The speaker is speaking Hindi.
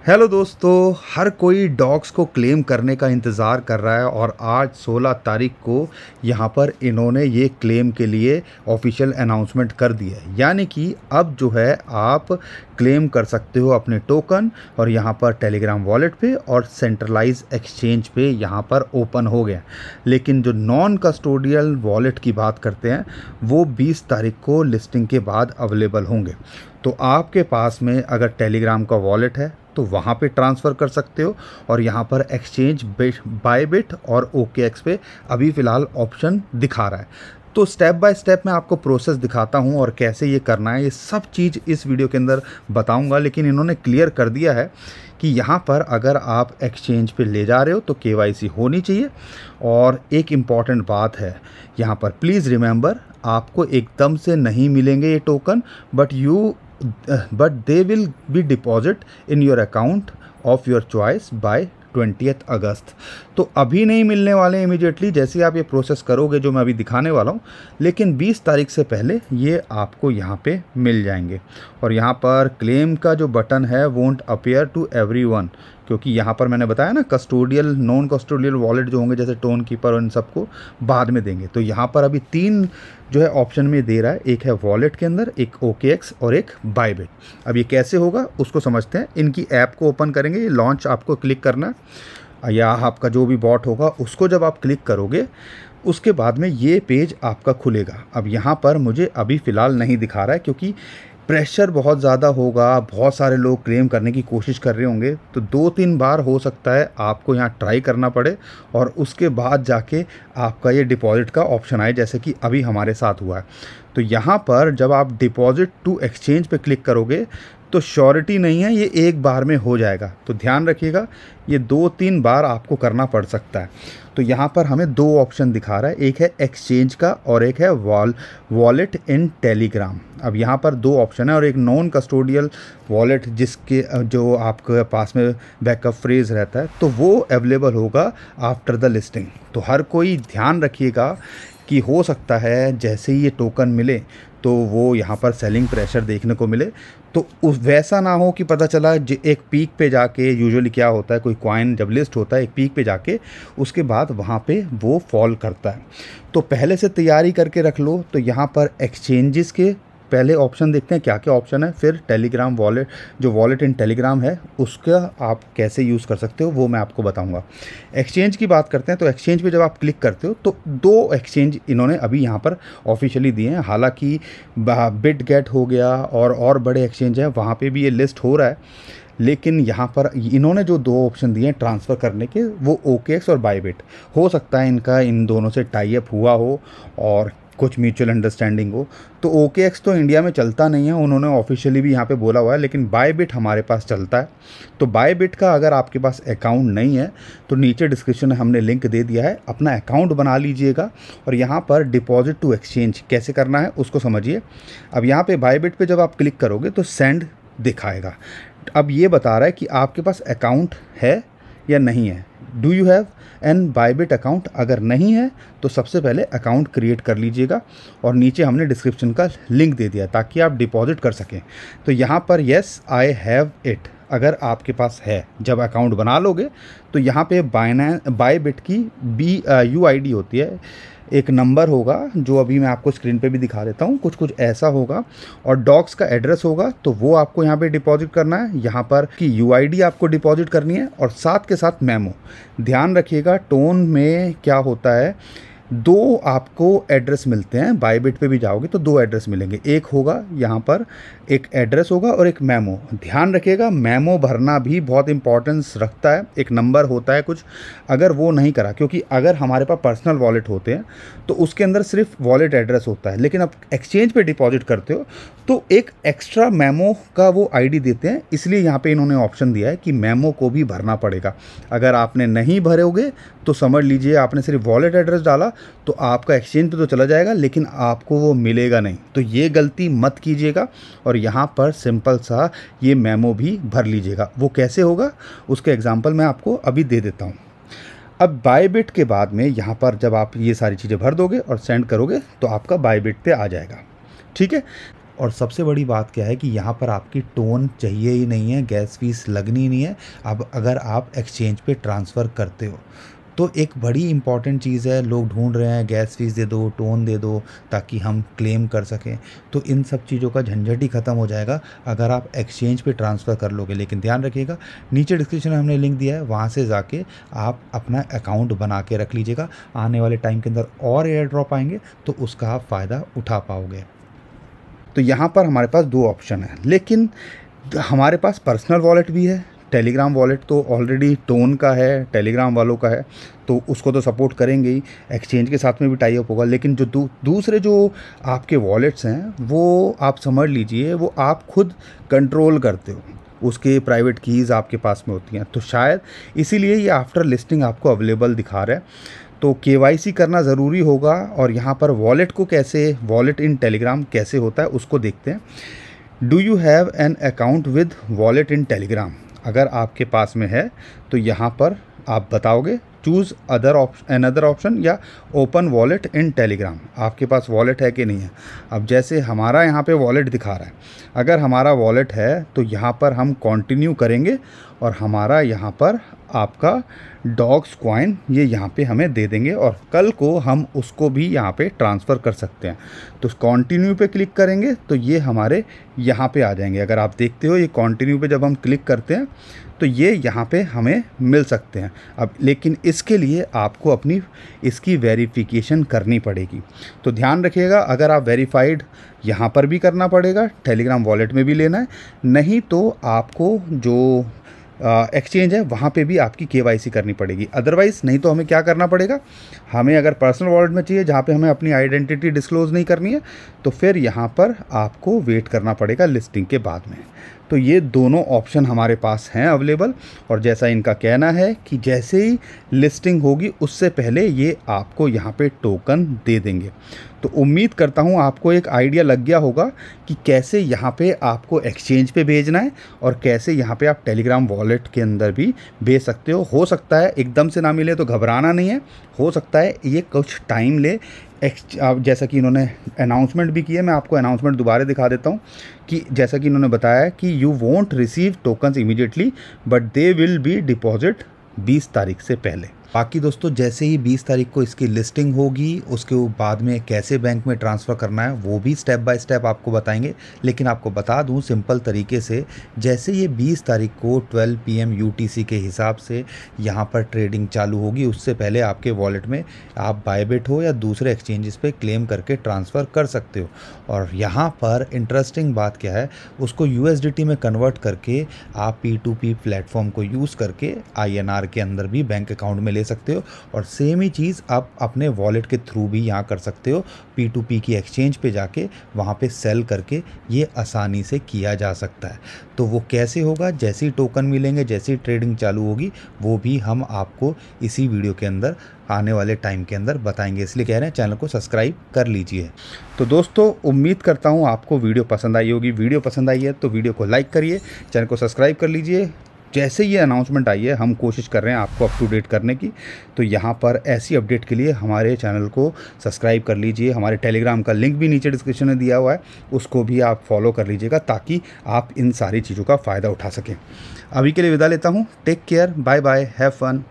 हेलो दोस्तों, हर कोई डॉग्स को क्लेम करने का इंतज़ार कर रहा है और आज 16 तारीख को यहाँ पर इन्होंने ये क्लेम के लिए ऑफिशियल अनाउंसमेंट कर दिया है। यानी कि अब जो है आप क्लेम कर सकते हो अपने टोकन और यहाँ पर टेलीग्राम वॉलेट पे और सेंट्रलाइज एक्सचेंज पे यहाँ पर ओपन हो गया। लेकिन जो नॉन कस्टोडियल वॉलेट की बात करते हैं वो 20 तारीख को लिस्टिंग के बाद अवेलेबल होंगे। तो आपके पास में अगर टेलीग्राम का वॉलेट है तो वहाँ पे ट्रांसफ़र कर सकते हो और यहाँ पर एक्सचेंज बायबिट और OKX पे अभी फ़िलहाल ऑप्शन दिखा रहा है। तो स्टेप बाय स्टेप मैं आपको प्रोसेस दिखाता हूँ और कैसे ये करना है, ये सब चीज़ इस वीडियो के अंदर बताऊँगा। लेकिन इन्होंने क्लियर कर दिया है कि यहाँ पर अगर आप एक्सचेंज पे ले जा रहे हो तो KYC होनी चाहिए। और एक इम्पॉर्टेंट बात है यहाँ पर, प्लीज़ रिमेंबर, आपको एकदम से नहीं मिलेंगे ये token, but they will be deposit in your account of your choice by 20th अगस्त। तो अभी नहीं मिलने वाले इमीडिएटली, जैसे आप ये प्रोसेस करोगे जो मैं अभी दिखाने वाला हूँ, लेकिन 20 तारीख से पहले ये आपको यहाँ पे मिल जाएंगे। और यहाँ पर क्लेम का जो बटन है वोंट अपीयर टू एवरीवन, क्योंकि यहाँ पर मैंने बताया ना कस्टोडियल नॉन कस्टोडियल वॉलेट जो होंगे जैसे टोन कीपर और इन सबको बाद में देंगे। तो यहाँ पर अभी 3 जो है ऑप्शन में दे रहा है, एक है वॉलेट के अंदर, एक OKX और एक बायबिट। अब ये कैसे होगा उसको समझते हैं। इनकी ऐप को ओपन करेंगे, ये लॉन्च आपको क्लिक करना है या आपका जो भी बॉट होगा उसको जब आप क्लिक करोगे उसके बाद में ये पेज आपका खुलेगा। अब यहाँ पर मुझे अभी फ़िलहाल नहीं दिखा रहा है क्योंकि प्रेशर बहुत ज़्यादा होगा, बहुत सारे लोग क्लेम करने की कोशिश कर रहे होंगे, तो 2-3 बार हो सकता है आपको यहाँ ट्राई करना पड़े और उसके बाद जाके आपका ये डिपॉज़िट का ऑप्शन आए, जैसे कि अभी हमारे साथ हुआ है। तो यहाँ पर जब आप डिपॉज़िट टू एक्सचेंज पे क्लिक करोगे तो श्योरिटी नहीं है, ये एक बार में हो जाएगा। तो ध्यान रखिएगा, ये 2-3 बार आपको करना पड़ सकता है। तो यहाँ पर हमें 2 ऑप्शन दिखा रहा है, एक है एक्सचेंज का और एक है वॉलेट इन टेलीग्राम। अब यहाँ पर 2 ऑप्शन है और एक नॉन कस्टोडियल वॉलेट जिसके जो आपके पास में बैकअप फ्रेज रहता है तो वो अवेलेबल होगा आफ्टर द लिस्टिंग। तो हर कोई ध्यान रखिएगा कि हो सकता है जैसे ही ये टोकन मिले तो वो यहाँ पर सेलिंग प्रेशर देखने को मिले, तो उस वैसा ना हो कि पता चला एक पीक पे जाके, यूजुअली क्या होता है कोई कॉइन जब लिस्ट होता है एक पीक पे जाके उसके बाद वहाँ पे वो फॉल करता है। तो पहले से तैयारी करके रख लो। तो यहाँ पर एक्सचेंजेस के पहले ऑप्शन देखते हैं क्या क्या ऑप्शन है, फिर टेलीग्राम वॉलेट जो वॉलेट इन टेलीग्राम है उसका आप कैसे यूज़ कर सकते हो वो मैं आपको बताऊंगा। एक्सचेंज की बात करते हैं तो एक्सचेंज पे जब आप क्लिक करते हो तो 2 एक्सचेंज इन्होंने अभी यहाँ पर ऑफिशियली दिए हैं। हालांकि बिटगेट हो गया और बड़े एक्सचेंज हैं वहाँ पे भी ये लिस्ट हो रहा है, लेकिन यहाँ पर इन्होंने जो 2 ऑप्शन दिए हैं ट्रांसफ़र करने के वो OKX और बायबिट। हो सकता है इनका इन दोनों से टाई अप हुआ हो और कुछ म्यूचुअल अंडरस्टैंडिंग हो। तो OKX तो इंडिया में चलता नहीं है, उन्होंने ऑफिशियली भी यहाँ पे बोला हुआ है, लेकिन बायबिट हमारे पास चलता है। तो बायबिट का अगर आपके पास अकाउंट नहीं है तो नीचे डिस्क्रिप्शन में हमने लिंक दे दिया है, अपना अकाउंट बना लीजिएगा और यहाँ पर डिपॉजिट टू एक्सचेंज कैसे करना है उसको समझिए। अब यहाँ पे बायबिट पे जब आप क्लिक करोगे तो सेंड दिखाएगा। अब ये बता रहा है कि आपके पास अकाउंट है या नहीं है, do you have an Bybit account. अगर नहीं है तो सबसे पहले अकाउंट क्रिएट कर लीजिएगा और नीचे हमने डिस्क्रिप्शन का लिंक दे दिया ताकि आप डिपॉजिट कर सकें। तो यहाँ पर येस आई हैव इट अगर आपके पास है, जब अकाउंट बना लोगे तो यहाँ पे बायबिट की UID होती है, एक नंबर होगा जो अभी मैं आपको स्क्रीन पे भी दिखा देता हूँ, कुछ ऐसा होगा और डॉग्स का एड्रेस होगा तो वो आपको यहाँ पे डिपॉजिट करना है। यहाँ पर की UID आपको डिपॉजिट करनी है और साथ के साथ मेमो। ध्यान रखिएगा टोन में क्या होता है, 2 आपको एड्रेस मिलते हैं। बायबिट पे भी जाओगे तो 2 एड्रेस मिलेंगे, एक होगा यहाँ पर एक एड्रेस होगा और एक मेमो। ध्यान रखिएगा मेमो भरना भी बहुत इंपॉर्टेंस रखता है, एक नंबर होता है कुछ, अगर वो नहीं करा, क्योंकि अगर हमारे पास पर्सनल वॉलेट होते हैं तो उसके अंदर सिर्फ वॉलेट एड्रेस होता है, लेकिन अब एक्सचेंज पे डिपॉजिट करते हो तो एक एक्स्ट्रा मेमो का वो ID देते हैं, इसलिए यहाँ पे इन्होंने ऑप्शन दिया है कि मेमो को भी भरना पड़ेगा। अगर आपने नहीं भरोगे तो समझ लीजिए आपने सिर्फ वॉलेट एड्रेस डाला तो आपका एक्सचेंज पे तो चला जाएगा लेकिन आपको वो मिलेगा नहीं। तो ये गलती मत कीजिएगा और यहाँ पर सिंपल सा ये मेमो भी भर लीजिएगा। वो कैसे होगा उसके एग्जांपल मैं आपको अभी दे देता हूँ। अब बायबिट के बाद में यहाँ पर जब आप ये सारी चीज़ें भर दोगे और सेंड करोगे तो आपका बायबिट पे आ जाएगा। ठीक है, और सबसे बड़ी बात क्या है कि यहाँ पर आपकी टोन चाहिए ही नहीं है, गैस फीस लगनी ही नहीं है। अब अगर आप एक्सचेंज पे ट्रांसफ़र करते हो तो एक बड़ी इंपॉर्टेंट चीज़ है, लोग ढूंढ रहे हैं गैस फीस दे दो, टोन दे दो ताकि हम क्लेम कर सकें। तो इन सब चीज़ों का झंझट ही ख़त्म हो जाएगा अगर आप एक्सचेंज पे ट्रांसफ़र कर लोगे। लेकिन ध्यान रखिएगा, नीचे डिस्क्रिप्शन में हमने लिंक दिया है, वहाँ से जाके आप अपना अकाउंट बना के रख लीजिएगा। आने वाले टाइम के अंदर और एयर ड्रॉप आएंगे तो उसका आप फ़ायदा उठा पाओगे। तो यहाँ पर हमारे पास 2 ऑप्शन है, लेकिन हमारे पास पर्सनल वॉलेट भी है। टेलीग्राम वॉलेट तो ऑलरेडी टोन का है, टेलीग्राम वालों का है, तो उसको तो सपोर्ट करेंगे ही, एक्सचेंज के साथ में भी टाई अप होगा। लेकिन जो दूसरे जो आपके वॉलेट्स हैं वो आप समझ लीजिए वो आप खुद कंट्रोल करते हो, उसके प्राइवेट कीज़ आपके पास में होती हैं। तो शायद इसीलिए ये आफ्टर लिस्टिंग आपको अवेलेबल दिखा रहा है। तो केवाईसी करना ज़रूरी होगा। और यहाँ पर वॉलेट को कैसे, वॉलेट इन टेलीग्राम कैसे होता है उसको देखते हैं। Do you have an account with wallet in Telegram? अगर आपके पास में है तो यहाँ पर आप बताओगे चूज़ अनदर ऑप्शन या ओपन वॉलेट इन टेलीग्राम। आपके पास वॉलेट है कि नहीं है। अब जैसे हमारा यहाँ पे वॉलेट दिखा रहा है, अगर हमारा वॉलेट है तो यहाँ पर हम कंटिन्यू करेंगे और हमारा यहाँ पर आपका डॉग्स कॉइन ये यहाँ पे हमें दे देंगे और कल को हम उसको भी यहाँ पे ट्रांसफ़र कर सकते हैं। तो कंटिन्यू पे क्लिक करेंगे तो ये हमारे यहाँ पे आ जाएंगे। अगर आप देखते हो ये कंटिन्यू पे जब हम क्लिक करते हैं तो ये यहाँ पे हमें मिल सकते हैं। अब लेकिन इसके लिए आपको अपनी इसकी वेरिफिकेशन करनी पड़ेगी। तो ध्यान रखिएगा, अगर आप वेरीफाइड यहाँ पर भी करना पड़ेगा, टेलीग्राम वॉलेट में भी लेना है, नहीं तो आपको जो एक्सचेंज है वहाँ पे भी आपकी केवाईसी करनी पड़ेगी। अदरवाइज़ नहीं तो हमें क्या करना पड़ेगा, हमें अगर पर्सनल वॉलेट में चाहिए जहाँ पे हमें अपनी आइडेंटिटी डिस्क्लोज़ नहीं करनी है तो फिर यहाँ पर आपको वेट करना पड़ेगा लिस्टिंग के बाद में। तो ये दोनों ऑप्शन हमारे पास हैं अवेलेबल। और जैसा इनका कहना है कि जैसे ही लिस्टिंग होगी उससे पहले ये आपको यहाँ पे टोकन दे देंगे। तो उम्मीद करता हूँ आपको एक आइडिया लग गया होगा कि कैसे यहाँ पे आपको एक्सचेंज पे भेजना है और कैसे यहाँ पे आप टेलीग्राम वॉलेट के अंदर भी भेज सकते हो। हो सकता है एकदम से ना मिले तो घबराना नहीं है, हो सकता है ये कुछ टाइम ले। जैसा कि इन्होंने अनाउंसमेंट भी किया, मैं आपको अनाउंसमेंट दोबारा दिखा देता हूँ कि जैसा कि इन्होंने बताया कि you won't receive tokens immediately but they will be deposit 20 तारीख से पहले। बाकी दोस्तों जैसे ही 20 तारीख को इसकी लिस्टिंग होगी उसके बाद में कैसे बैंक में ट्रांसफ़र करना है वो भी स्टेप बाय स्टेप आपको बताएंगे। लेकिन आपको बता दूं सिंपल तरीके से, जैसे ये 20 तारीख को 12 PM UTC के हिसाब से यहाँ पर ट्रेडिंग चालू होगी, उससे पहले आपके वॉलेट में आप बायबिट हो या दूसरे एक्सचेंजेस पे क्लेम करके ट्रांसफ़र कर सकते हो। और यहाँ पर इंटरेस्टिंग बात क्या है, उसको USDT में कन्वर्ट करके आप P2P प्लेटफॉर्म को यूज़ करके INR के अंदर भी बैंक अकाउंट में ले सकते हो। और सेम ही चीज़ आप अपने वॉलेट के थ्रू भी यहाँ कर सकते हो। P2P की एक्सचेंज पे जाके वहाँ पे सेल करके ये आसानी से किया जा सकता है। तो वो कैसे होगा, जैसे ही टोकन मिलेंगे, जैसे ही ट्रेडिंग चालू होगी, वो भी हम आपको इसी वीडियो के अंदर आने वाले टाइम के अंदर बताएंगे। इसलिए कह रहे हैं चैनल को सब्सक्राइब कर लीजिए। तो दोस्तों उम्मीद करता हूँ आपको वीडियो पसंद आई होगी। वीडियो पसंद आई है तो वीडियो को लाइक करिए, चैनल को सब्सक्राइब कर लीजिए। जैसे ये अनाउंसमेंट आई है हम कोशिश कर रहे हैं आपको अप टू डेट करने की। तो यहाँ पर ऐसी अपडेट के लिए हमारे चैनल को सब्सक्राइब कर लीजिए। हमारे टेलीग्राम का लिंक भी नीचे डिस्क्रिप्शन में दिया हुआ है, उसको भी आप फॉलो कर लीजिएगा ताकि आप इन सारी चीज़ों का फ़ायदा उठा सकें। अभी के लिए विदा लेता हूँ। Take care, bye bye, have fun.